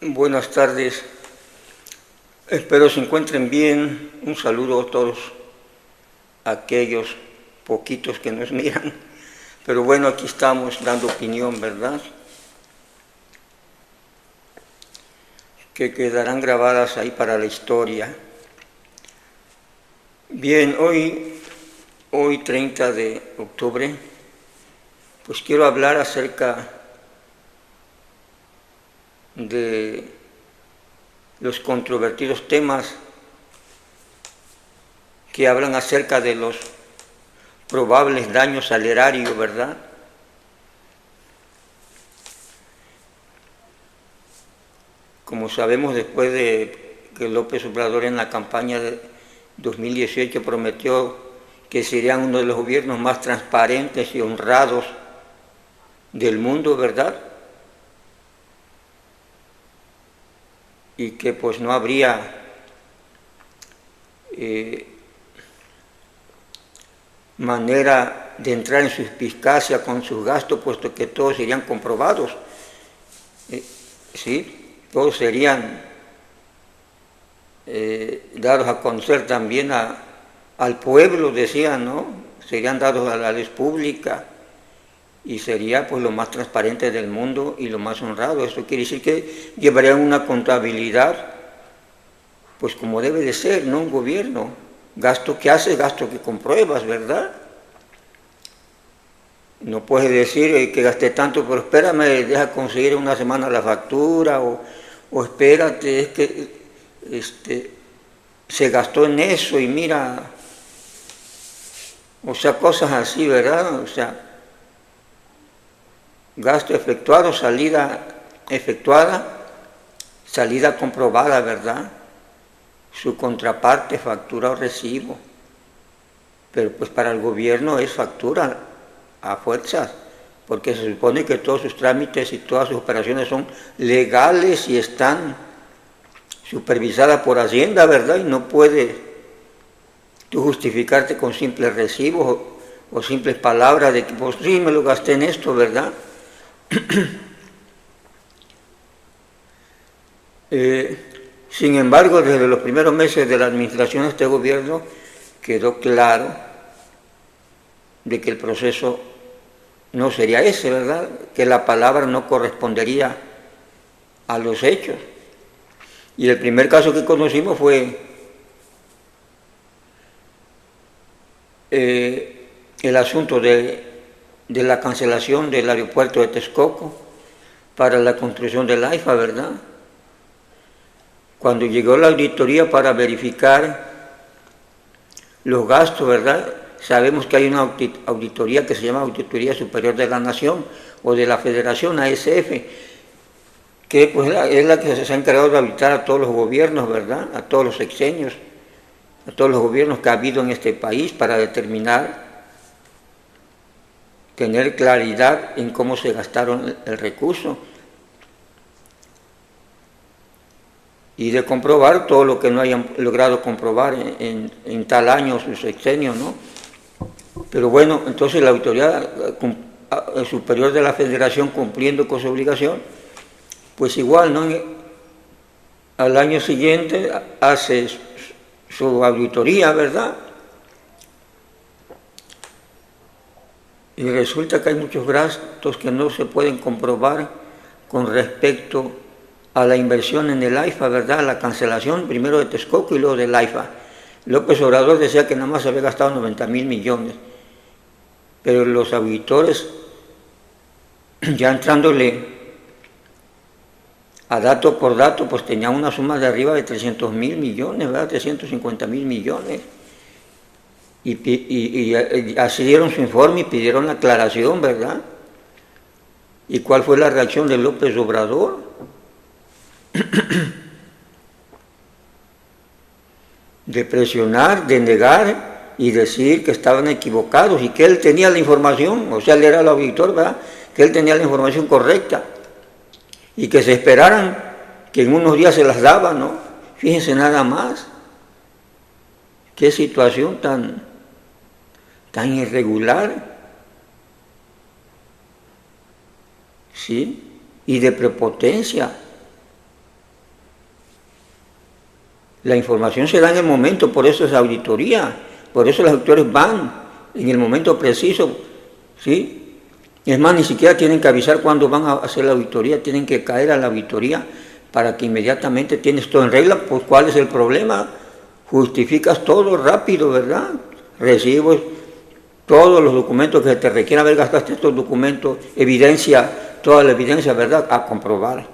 Buenas tardes, espero se encuentren bien. Un saludo a todos aquellos poquitos que nos miran. Pero bueno, aquí estamos dando opinión, ¿verdad? Que quedarán grabadas ahí para la historia. Bien, hoy 30 de octubre, pues quiero hablar acerca de los controvertidos temas que hablan acerca de los probables daños al erario, ¿verdad? Como sabemos, después de que López Obrador en la campaña de 2018 prometió que serían uno de los gobiernos más transparentes y honrados del mundo, ¿verdad? Y que pues no habría manera de entrar en suspicacia con sus gastos, puesto que todos serían comprobados, ¿sí? Todos serían dados a conocer también al pueblo, decían, ¿no? Serían dados a la luz pública y sería pues lo más transparente del mundo y lo más honrado. Eso quiere decir que llevarían una contabilidad pues como debe de ser, ¿no? Un gobierno, gasto que hace, gasto que compruebas, ¿verdad? No puedes decir que gasté tanto, pero espérame, deja conseguir una semana la factura, o espérate, es que se gastó en eso y mira, o sea, cosas así, ¿verdad? O sea, gasto efectuado, salida efectuada, salida comprobada, ¿verdad? Su contraparte, factura o recibo. Pero pues para el gobierno es factura a fuerzas, porque se supone que todos sus trámites y todas sus operaciones son legales y están supervisadas por Hacienda, ¿verdad? Y no puedes tú justificarte con simples recibos o simples palabras de que pues sí, me lo gasté en esto, ¿verdad? Sin embargo, desde los primeros meses de la administración de este gobierno quedó claro de que el proceso no sería ese, ¿verdad? Que la palabra no correspondería a los hechos. Y el primer caso que conocimos fue el asunto de la cancelación del aeropuerto de Texcoco para la construcción del AIFA, ¿verdad? Cuando llegó la auditoría para verificar los gastos, ¿verdad? Sabemos que hay una auditoría que se llama Auditoría Superior de la Nación o de la Federación, ASF, que pues es la que se ha encargado de auditar a todos los gobiernos, ¿verdad? A todos los sexenios, a todos los gobiernos que ha habido en este país para determinar, tener claridad en cómo se gastaron el recurso y de comprobar todo lo que no hayan logrado comprobar en tal año su sexenio, ¿no? Pero bueno, entonces la autoridad superior de la Federación, cumpliendo con su obligación, pues igual, ¿no? Al año siguiente hace su auditoría, ¿verdad? Y resulta que hay muchos gastos que no se pueden comprobar con respecto a la inversión en el AIFA, ¿verdad? La cancelación primero de Texcoco y luego del AIFA. López Obrador decía que nada más se había gastado 90,000 millones, pero los auditores, ya entrándole a dato por dato, pues tenían una suma de arriba de 300,000 millones, ¿verdad? 350,000 millones. Y así dieron su informe y pidieron la aclaración, ¿verdad? ¿Y cuál fue la reacción de López Obrador? De presionar, de negar y decir que estaban equivocados y que él tenía la información, o sea, él era el auditor, ¿verdad? Que él tenía la información correcta y que se esperaran que en unos días se las daba, ¿no? Fíjense nada más, qué situación tan irregular, ¿sí? Y de prepotencia. La información se da en el momento, por eso es auditoría, por eso los auditores van en el momento preciso, ¿sí? Es más, ni siquiera tienen que avisar cuando van a hacer la auditoría, tienen que caer a la auditoría para que inmediatamente tienes todo en regla. Pues, ¿cuál es el problema? Justificas todo rápido, ¿verdad? Recibos, todos los documentos que te requieran, ver, gastaste estos documentos, evidencia, toda la evidencia, ¿verdad? A comprobar.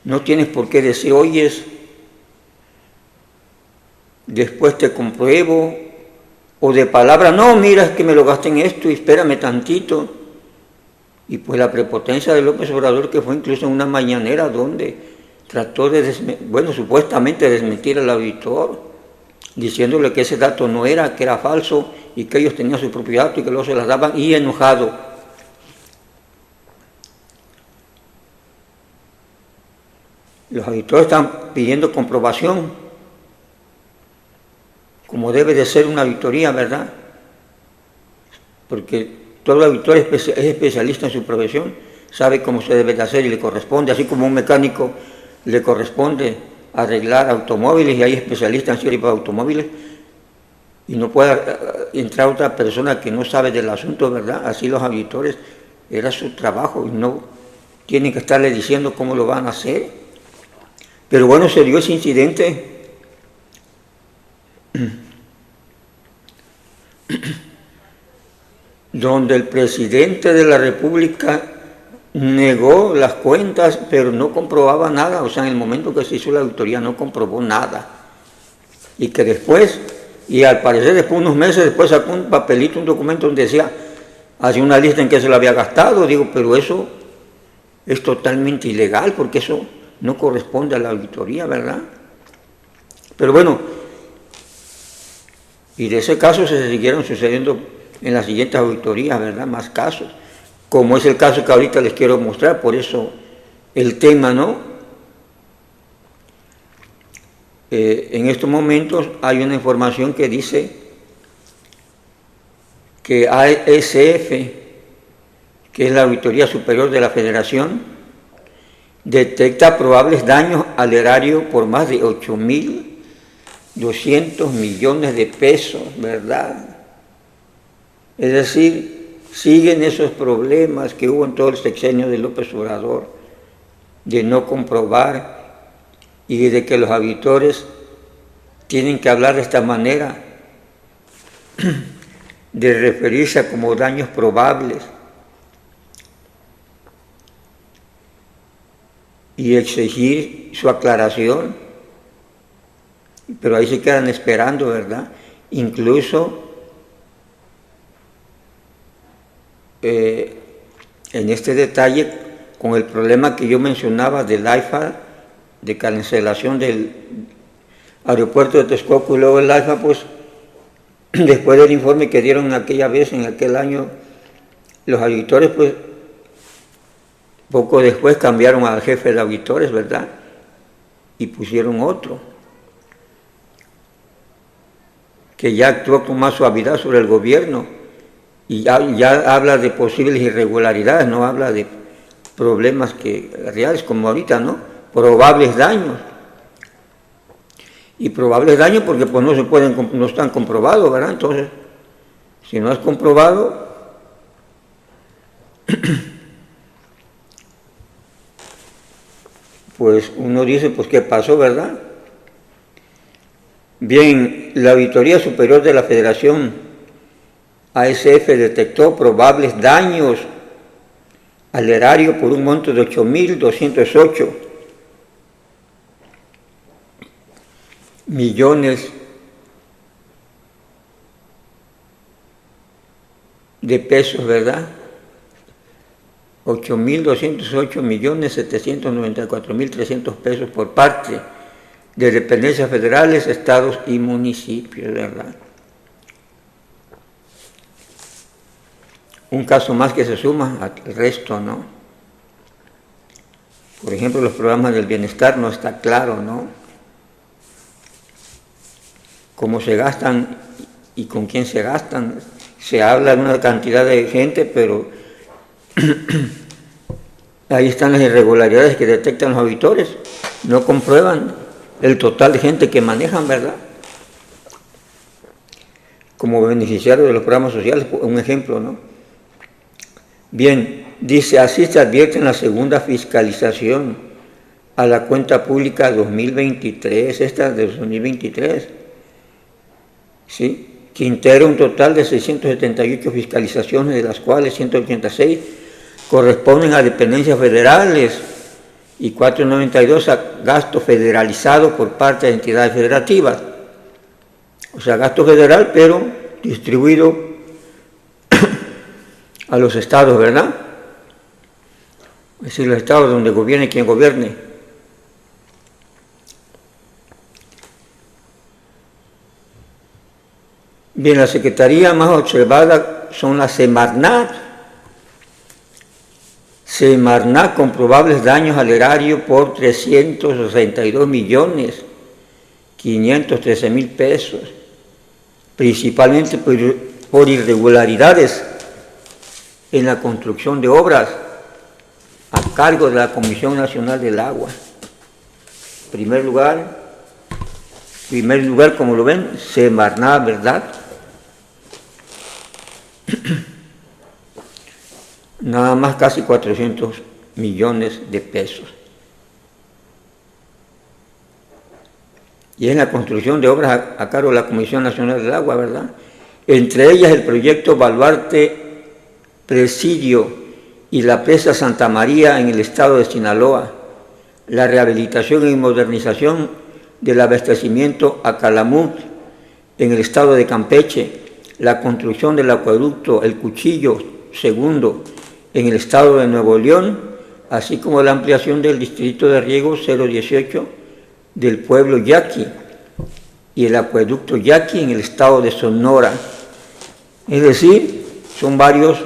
No tienes por qué decir, oyes, después te compruebo, o de palabra, no, mira, es que me lo gasté en esto y espérame tantito. Y pues la prepotencia de López Obrador, que fue incluso en una mañanera donde trató de, supuestamente desmentir al auditor, diciéndole que ese dato no era, que era falso y que ellos tenían su propio dato y que luego se las daban, y enojado. Los auditores están pidiendo comprobación, como debe de ser una auditoría, ¿verdad? Porque todo auditor es especialista en su profesión, sabe cómo se debe de hacer y le corresponde, así como un mecánico le corresponde arreglar automóviles y hay especialistas en cierto tipo de automóviles, y no puede entrar otra persona que no sabe del asunto, ¿verdad? Así los auditores, era su trabajo y no tienen que estarle diciendo cómo lo van a hacer. Pero bueno, se dio ese incidente donde el presidente de la República negó las cuentas, pero no comprobaba nada. O sea, en el momento que se hizo la auditoría no comprobó nada. Y que después, y al parecer después, unos meses después, sacó un papelito, un documento donde decía, hacía una lista en que se lo había gastado. Digo, pero eso es totalmente ilegal, porque eso no corresponde a la auditoría, ¿verdad? Pero bueno, y de ese caso se siguieron sucediendo en las siguientes auditorías, ¿verdad? Más casos, como es el caso que ahorita les quiero mostrar, por eso el tema, ¿no? En estos momentos hay una información que dice que ASF, que es la Auditoría Superior de la Federación, detecta probables daños al erario por más de 8.200 millones de pesos, ¿verdad? Es decir, siguen esos problemas que hubo en todo el sexenio de López Obrador, de no comprobar y de que los auditores tienen que hablar de esta manera, de referirse a como daños probables y exigir su aclaración, pero ahí se quedan esperando, ¿verdad? Incluso en este detalle, con el problema que yo mencionaba del AIFA, de cancelación del aeropuerto de Texcoco y luego el AIFA, pues después del informe que dieron aquella vez, en aquel año, los auditores, pues poco después cambiaron al jefe de auditores, ¿verdad? Y pusieron otro, que ya actuó con más suavidad sobre el gobierno y ya habla de posibles irregularidades, no habla de problemas reales como ahorita, ¿no? Probables daños. Y probables daños porque pues no están comprobados, ¿verdad? Entonces, si no es comprobado, pues uno dice, pues ¿qué pasó, verdad? Bien, la Auditoría Superior de la Federación, ASF, detectó probables daños al erario por un monto de 8.208 millones de pesos, ¿verdad? 8.208.794.300 pesos por parte de dependencias federales, estados y municipios, ¿verdad? Un caso más que se suma al resto, ¿no? Por ejemplo, los programas del bienestar no está claro, ¿no? Cómo se gastan y con quién se gastan. Se habla de una cantidad de gente, pero ahí están las irregularidades que detectan los auditores, no comprueban el total de gente que manejan, ¿verdad? Como beneficiarios de los programas sociales, un ejemplo, ¿no? Bien, dice, así se advierte en la segunda fiscalización a la cuenta pública 2023, esta de 2023, ¿sí? Que integra un total de 678 fiscalizaciones, de las cuales 186 corresponden a dependencias federales y 492 a gasto federalizado por parte de entidades federativas. O sea, gasto federal, pero distribuido a los estados, ¿verdad? Es decir, los estados donde gobierne quien gobierne. Bien, la secretaría más observada son las Semarnat. Semarnat con probables daños al erario por 362.513.000 pesos, principalmente por irregularidades en la construcción de obras a cargo de la Comisión Nacional del Agua. Primer lugar, como lo ven, Semarnat, ¿verdad? Nada más casi 400 millones de pesos. Y es la construcción de obras a cargo de la Comisión Nacional del Agua, ¿verdad? Entre ellas el proyecto Baluarte Presidio y la presa Santa María en el estado de Sinaloa, la rehabilitación y modernización del abastecimiento a Calamut en el estado de Campeche, la construcción del acueducto El Cuchillo II en el estado de Nuevo León, así como la ampliación del distrito de riego 018 del pueblo Yaqui y el acueducto Yaqui en el estado de Sonora. Es decir, son varios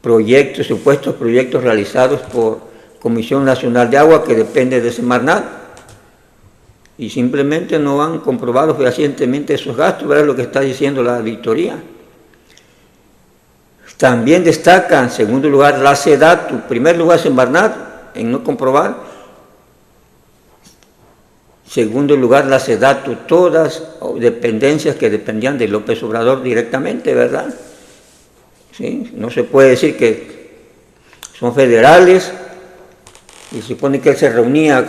proyectos, supuestos proyectos realizados por Comisión Nacional de Agua, que depende de Semarnat, y simplemente no han comprobado fehacientemente esos gastos, ¿verdad? Lo que está diciendo la auditoría. También destaca, en segundo lugar, la SEDATU. Primer lugar, Semarnat, en no comprobar. Segundo lugar, la SEDATU, todas dependencias que dependían de López Obrador directamente, ¿verdad? ¿Sí? No se puede decir que son federales, y se supone que él se reunía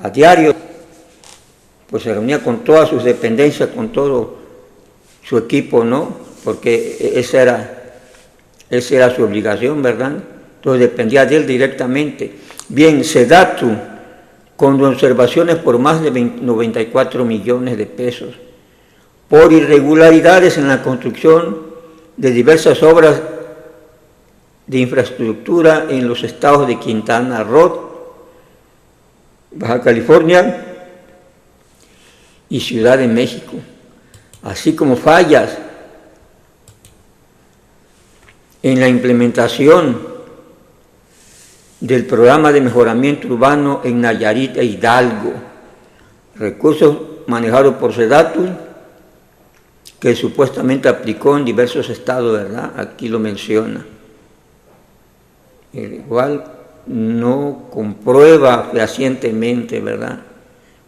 a diario, pues se reunía con todas sus dependencias, con todo su equipo, ¿no? Porque esa era su obligación, ¿verdad? Entonces dependía de él directamente. Bien, SEDATU, con observaciones por más de 94 millones de pesos, por irregularidades en la construcción de diversas obras de infraestructura en los estados de Quintana Roo, Baja California y Ciudad de México, así como fallas en la implementación del programa de mejoramiento urbano en Nayarit e Hidalgo, recursos manejados por SEDATU, que supuestamente aplicó en diversos estados, ¿verdad? Aquí lo menciona. Igual no comprueba fehacientemente, ¿verdad?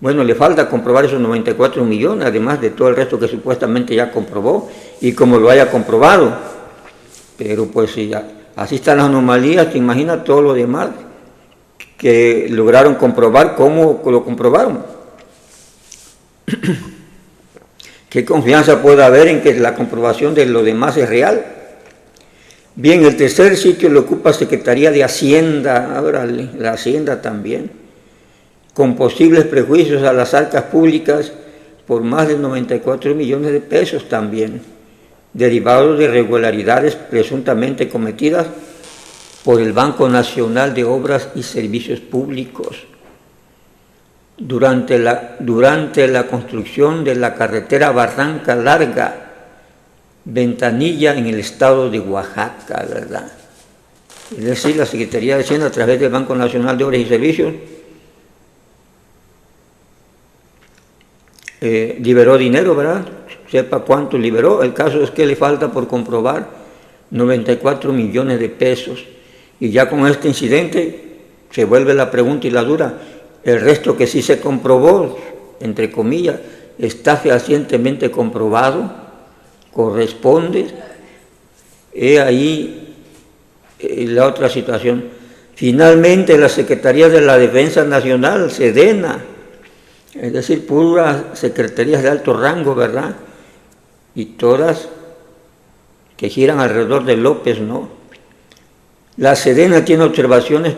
Bueno, le falta comprobar esos 94 millones, además de todo el resto que supuestamente ya comprobó, y como lo haya comprobado. Pero pues si así están las anomalías, te imaginas todo lo demás que lograron comprobar, cómo lo comprobaron. ¿Qué confianza puede haber en que la comprobación de lo demás es real? Bien, el tercer sitio lo ocupa Secretaría de Hacienda, órale, la Hacienda también, con posibles prejuicios a las arcas públicas por más de 94 millones de pesos también, derivados de irregularidades presuntamente cometidas por el Banco Nacional de Obras y Servicios Públicos durante la construcción de la carretera Barranca Larga, Ventanilla, en el estado de Oaxaca, ¿verdad? Es decir, la Secretaría de Hacienda, a través del Banco Nacional de Obras y Servicios, liberó dinero, ¿verdad? Sepa cuánto liberó. El caso es que le falta por comprobar 94 millones de pesos. Y ya con este incidente se vuelve la pregunta y la duda: El resto que sí se comprobó, entre comillas, está fehacientemente comprobado, corresponde. He ahí la otra situación. Finalmente, la Secretaría de la Defensa Nacional, SEDENA, es decir, puras secretarías de alto rango, ¿verdad? Y todas que giran alrededor de López, ¿no? La SEDENA tiene observaciones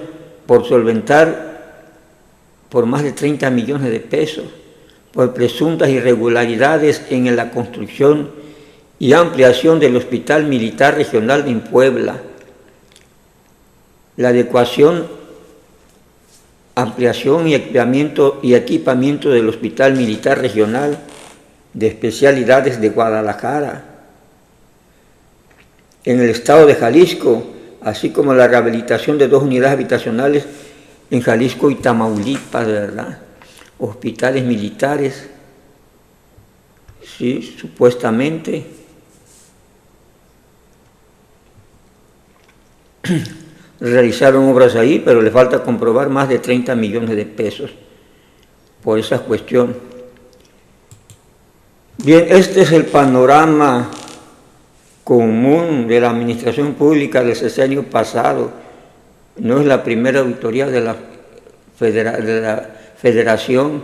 por solventar por más de 30 millones de pesos, por presuntas irregularidades en la construcción y ampliación del Hospital Militar Regional en Puebla, la adecuación, ampliación y equipamiento del Hospital Militar Regional de Especialidades de Guadalajara, en el estado de Jalisco, así como la rehabilitación de 2 unidades habitacionales en Jalisco y Tamaulipas, ¿verdad? Hospitales militares, sí, supuestamente. Realizaron obras ahí, pero le falta comprobar más de 30 millones de pesos por esa cuestión. Bien, este es el panorama común de la administración pública del sexenio pasado. No es la primera auditoría de la Federación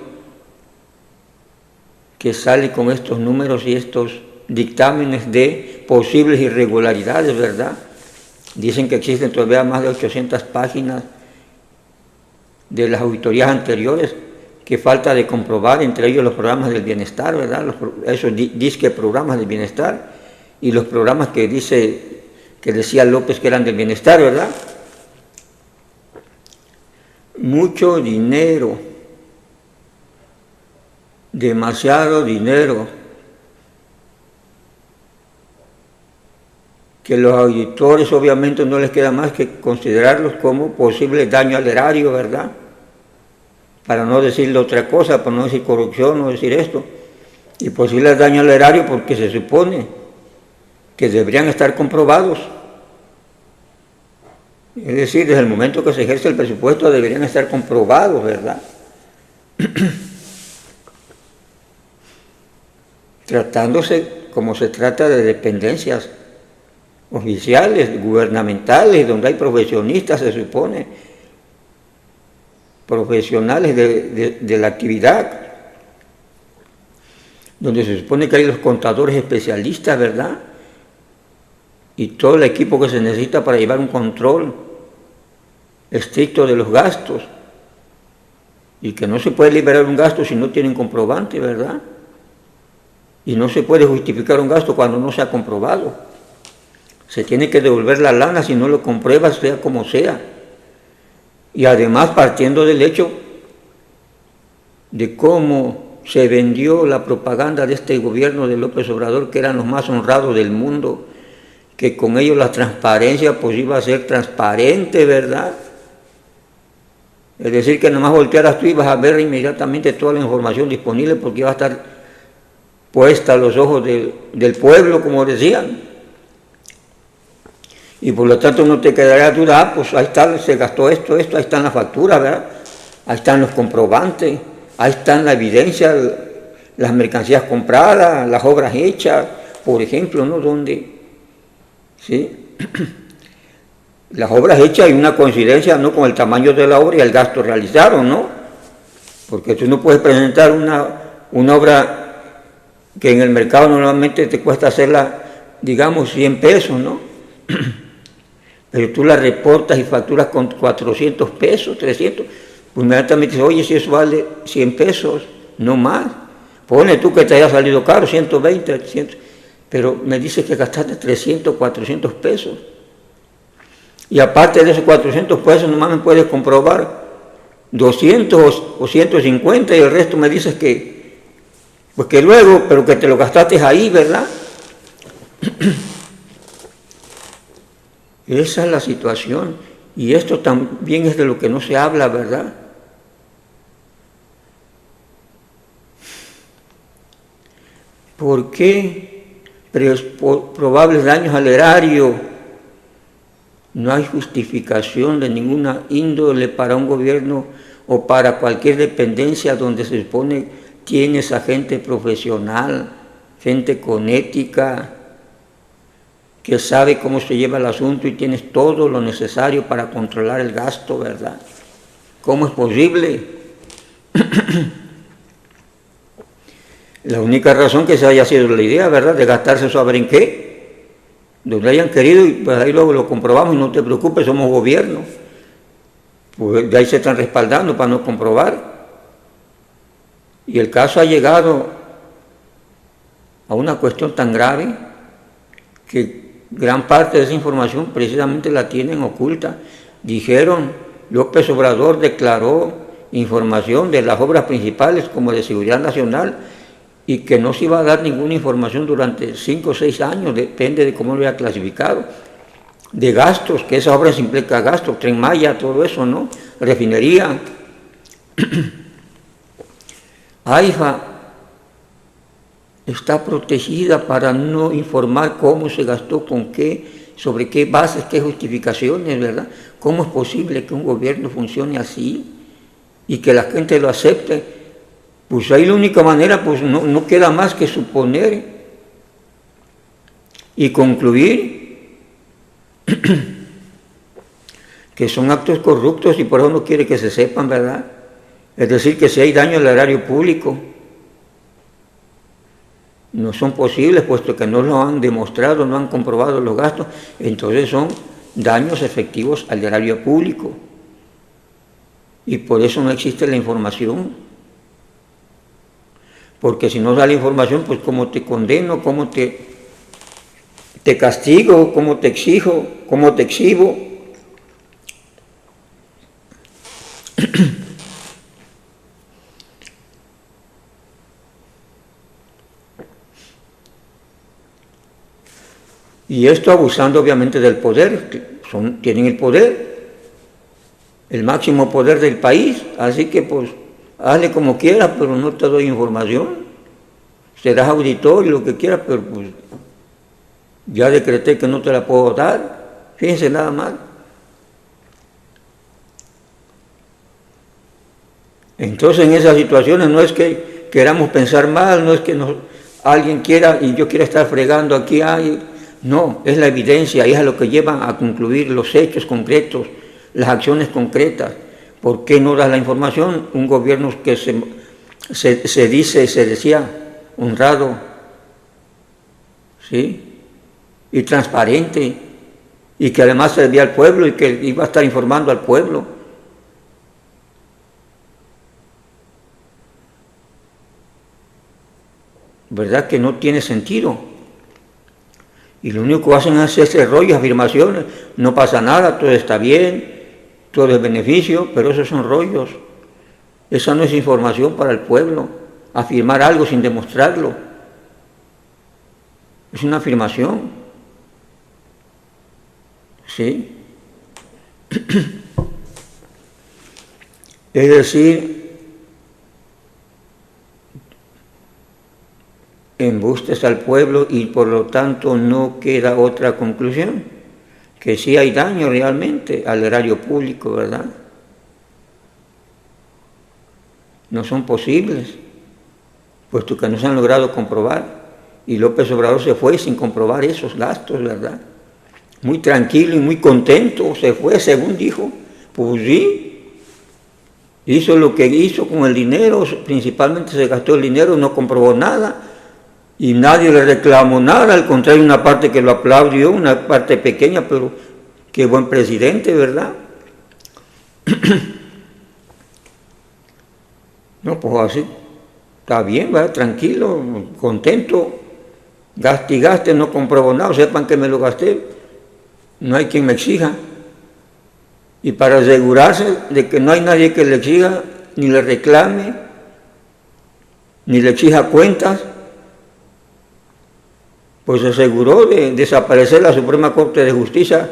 que sale con estos números y estos dictámenes de posibles irregularidades, ¿verdad? Dicen que existen todavía más de 800 páginas de las auditorías anteriores que falta de comprobar, entre ellos los programas del bienestar, ¿verdad? Esos disque programas del bienestar y los programas que decía López que eran del bienestar, ¿verdad? Mucho dinero, demasiado dinero, que los auditores obviamente no les queda más que considerarlos como posible daño al erario, ¿verdad? Para no decirle otra cosa, para no decir corrupción, no decir esto, y posible daño al erario porque se supone que deberían estar comprobados. Es decir, desde el momento que se ejerce el presupuesto deberían estar comprobados, ¿verdad? Tratándose como se trata de dependencias oficiales, gubernamentales, donde hay profesionistas, se supone, profesionales de la actividad, donde se supone que hay los contadores especialistas, ¿verdad? Y todo el equipo que se necesita para llevar un control estricto de los gastos, y que no se puede liberar un gasto si no tienen comprobante, ¿verdad? Y no se puede justificar un gasto cuando no se ha comprobado. Se tiene que devolver la lana si no lo compruebas, sea como sea. Y además partiendo del hecho de cómo se vendió la propaganda de este gobierno de López Obrador, que eran los más honrados del mundo, que con ellos la transparencia pues iba a ser transparente, ¿verdad? Es decir, que nomás voltearas tú y vas a ver inmediatamente toda la información disponible porque iba a estar puesta a los ojos del pueblo, como decían. Y por lo tanto no te quedaría duda, pues ahí está, se gastó esto, ahí están las facturas, ¿verdad? Ahí están los comprobantes, ahí están la evidencia, las mercancías compradas, las obras hechas, por ejemplo, ¿no? Donde, ¿sí? Las obras hechas hay una coincidencia, ¿no? Con el tamaño de la obra y el gasto realizado, ¿no? Porque tú no puedes presentar una obra que en el mercado normalmente te cuesta hacerla, digamos, 100 pesos, ¿no? Pero tú la reportas y facturas con 400 pesos, 300, pues inmediatamente dices, oye, si eso vale 100 pesos, no más. Pone tú que te haya salido caro, 120, 100, pero me dices que gastaste 300, 400 pesos. Y aparte de esos 400 pesos, nomás me puedes comprobar 200 o 150 y el resto me dices que, pues que luego, pero que te lo gastaste ahí, ¿verdad? Esa es la situación, y esto también es de lo que no se habla, ¿verdad? ¿Por qué probables daños al erario? No hay justificación de ninguna índole para un gobierno o para cualquier dependencia donde se supone tienes a gente profesional, gente con ética, que sabe cómo se lleva el asunto y tienes todo lo necesario para controlar el gasto, ¿verdad? ¿Cómo es posible? La única razón que se haya sido la idea, ¿verdad?, de gastarse saber en qué, donde hayan querido, y pues ahí luego lo comprobamos, y no te preocupes, somos gobierno. Pues de ahí se están respaldando para no comprobar. Y el caso ha llegado a una cuestión tan grave que gran parte de esa información precisamente la tienen oculta. Dijeron, López Obrador declaró información de las obras principales como de seguridad nacional y que no se iba a dar ninguna información durante 5 o 6 años, depende de cómo lo haya clasificado. De gastos, que esas obras implican gastos, Tren Maya, todo eso, ¿no? Refinería. AIFA está protegida para no informar cómo se gastó, con qué, sobre qué bases, qué justificaciones, ¿verdad? ¿Cómo es posible que un gobierno funcione así y que la gente lo acepte? Pues ahí la única manera, pues no queda más que suponer y concluir que son actos corruptos y por eso no quiere que se sepan, ¿verdad? Es decir, que si hay daño al erario público, no son posibles, puesto que no lo han demostrado, no han comprobado los gastos, entonces son daños efectivos al erario público. Y por eso no existe la información. Porque si no da la información, pues cómo te condeno, cómo te castigo, cómo te exijo, cómo te exhibo. Y esto abusando obviamente del poder, tienen el poder, el máximo poder del país, así que pues hazle como quieras, pero no te doy información, serás auditor y lo que quieras, pero pues ya decreté que no te la puedo dar, fíjense nada más. Entonces en esas situaciones no es que queramos pensar mal, no es que alguien quiera y yo quiera estar fregando aquí, no, es la evidencia y es a lo que llevan a concluir los hechos concretos, las acciones concretas. ¿Por qué no das la información? Un gobierno que se decía honrado, ¿sí?, y transparente, y que además servía al pueblo y que iba a estar informando al pueblo. ¿Verdad que no tiene sentido? Y lo único que hacen es hacerse rollos, afirmaciones, no pasa nada, todo está bien, todo es beneficio, pero esos son rollos. Esa no es información para el pueblo, afirmar algo sin demostrarlo. Es una afirmación. ¿Sí? Es decir, embustes al pueblo y por lo tanto no queda otra conclusión, que sí hay daño realmente al erario público, ¿verdad? No son posibles, puesto que no se han logrado comprobar, y López Obrador se fue sin comprobar esos gastos, ¿verdad? Muy tranquilo y muy contento, se fue según dijo, pues sí, hizo lo que hizo con el dinero, principalmente se gastó el dinero, no comprobó nada, y nadie le reclamó nada, al contrario, una parte que lo aplaudió, una parte pequeña, pero qué buen presidente, ¿verdad? No, pues así, está bien, ¿verdad? Tranquilo, contento, gaste y gaste, no comprobó nada, sepan que me lo gasté, no hay quien me exija. Y para asegurarse de que no hay nadie que le exija, ni le reclame, ni le exija cuentas, pues se aseguró de desaparecer la Suprema Corte de Justicia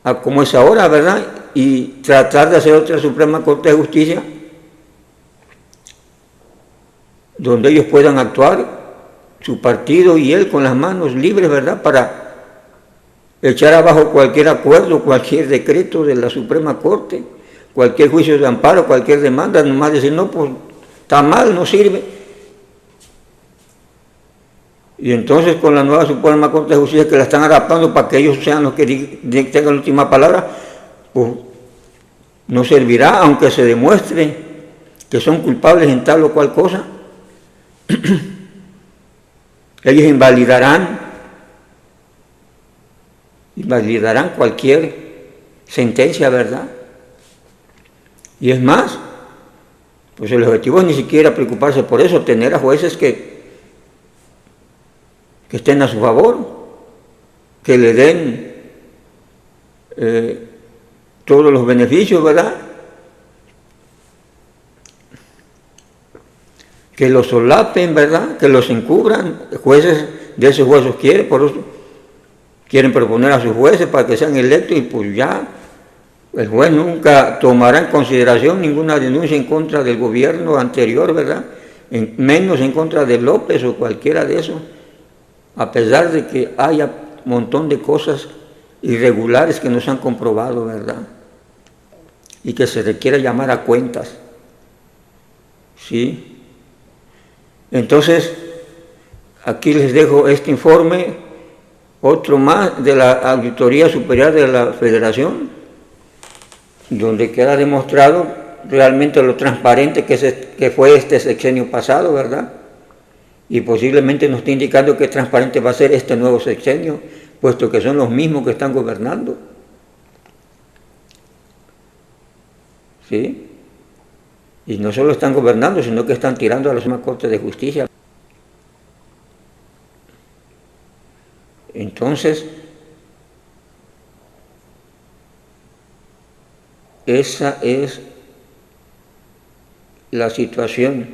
a como es ahora, ¿verdad? Y tratar de hacer otra Suprema Corte de Justicia donde ellos puedan actuar, su partido y él con las manos libres, ¿verdad?, para echar abajo cualquier acuerdo, cualquier decreto de la Suprema Corte, cualquier juicio de amparo, cualquier demanda, nomás decir, no, pues está mal, no sirve. Y entonces con la nueva Suprema Corte de Justicia que la están adaptando para que ellos sean los que tengan la última palabra, pues no servirá, aunque se demuestre que son culpables en tal o cual cosa. Ellos invalidarán cualquier sentencia, ¿verdad? Y es más, pues el objetivo es ni siquiera preocuparse por eso, tener a jueces que estén a su favor, que le den todos los beneficios, ¿verdad? Que los solapen, ¿verdad? Que los encubran. Jueces de esos jueces por eso quieren proponer a sus jueces para que sean electos y pues ya el juez nunca tomará en consideración ninguna denuncia en contra del gobierno anterior, ¿verdad? Menos en contra de López o cualquiera de esos, a pesar de que haya un montón de cosas irregulares que no se han comprobado, ¿verdad? Y que se requiere llamar a cuentas. ¿Sí? Entonces, aquí les dejo este informe, otro más de la Auditoría Superior de la Federación, donde queda demostrado realmente lo transparente que fue este sexenio pasado, ¿verdad? Y posiblemente nos está indicando qué transparente va a ser este nuevo sexenio, puesto que son los mismos que están gobernando. ¿Sí? Y no solo están gobernando, sino que están tirando a la Suprema Corte de Justicia. Entonces, esa es la situación.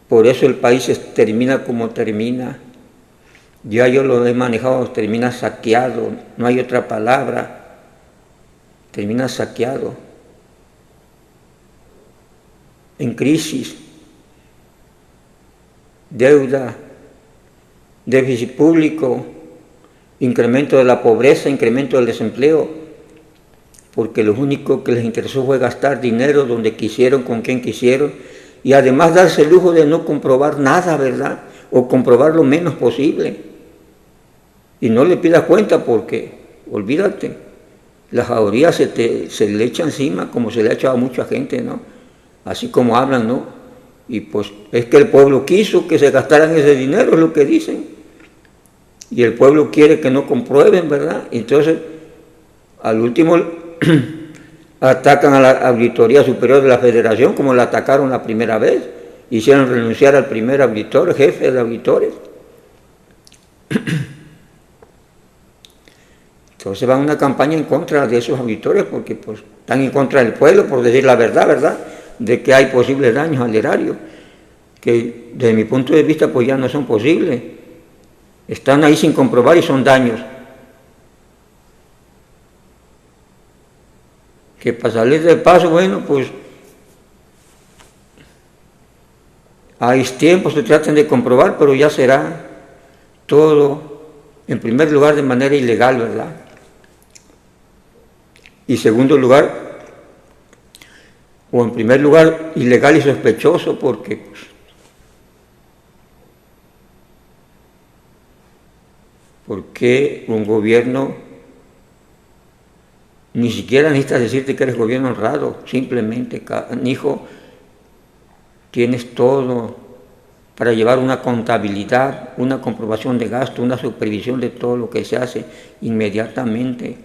Por eso el país termina como termina. Ya yo lo he manejado, termina saqueado, no hay otra palabra. Termina saqueado. En crisis, deuda, déficit público, incremento de la pobreza, incremento del desempleo, porque lo único que les interesó fue gastar dinero donde quisieron, con quien quisieron, y además darse el lujo de no comprobar nada, ¿verdad? O comprobar lo menos posible. Y no le pidas cuenta porque, olvídate, la jauría se le echa encima como se le ha echado a mucha gente, ¿no? Así como hablan, ¿no? Y pues es que el pueblo quiso que se gastaran ese dinero, es lo que dicen. Y el pueblo quiere que no comprueben, ¿verdad? Entonces, al último atacan a la Auditoría Superior de la Federación, como la atacaron la primera vez. Hicieron renunciar al primer auditor, jefe de auditores. Entonces van a una campaña en contra de esos auditores porque pues están en contra del pueblo, por decir la verdad, ¿verdad? De que hay posibles daños al erario, que desde mi punto de vista pues ya no son posibles. Están ahí sin comprobar y son daños. Que para salir del paso, bueno, pues hay tiempo, se traten de comprobar, pero ya será todo, en primer lugar, de manera ilegal, ¿verdad? Y segundo lugar, o en primer lugar, ilegal y sospechoso, porque un gobierno ni siquiera necesitas decirte que eres gobierno honrado, simplemente, hijo, tienes todo para llevar una contabilidad, una comprobación de gasto, una supervisión de todo lo que se hace inmediatamente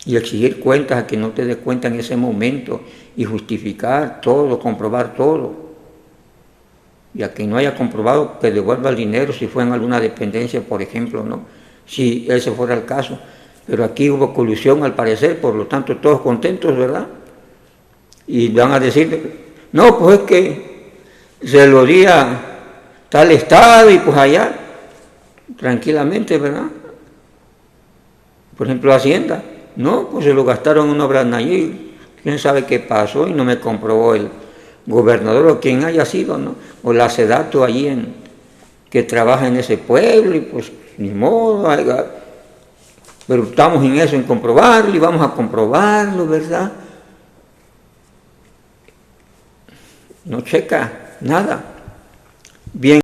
y exigir cuentas a que no te des cuenta en ese momento y justificar todo, comprobar todo. Y a quien no haya comprobado que devuelva el dinero si fue en alguna dependencia, por ejemplo, ¿no? Si ese fuera el caso. Pero aquí hubo colusión al parecer, por lo tanto todos contentos, ¿verdad? Y van a decir, no, pues es que se lo di a tal estado y pues allá, tranquilamente, ¿verdad? Por ejemplo, Hacienda, no, pues se lo gastaron en obras allí, quién sabe qué pasó y no me comprobó el gobernador o quien haya sido, ¿no? O la SEDATU allí que trabaja en ese pueblo y pues ni modo, pero estamos en eso, en comprobarlo y vamos a comprobarlo, ¿verdad? no checa nada. Bien.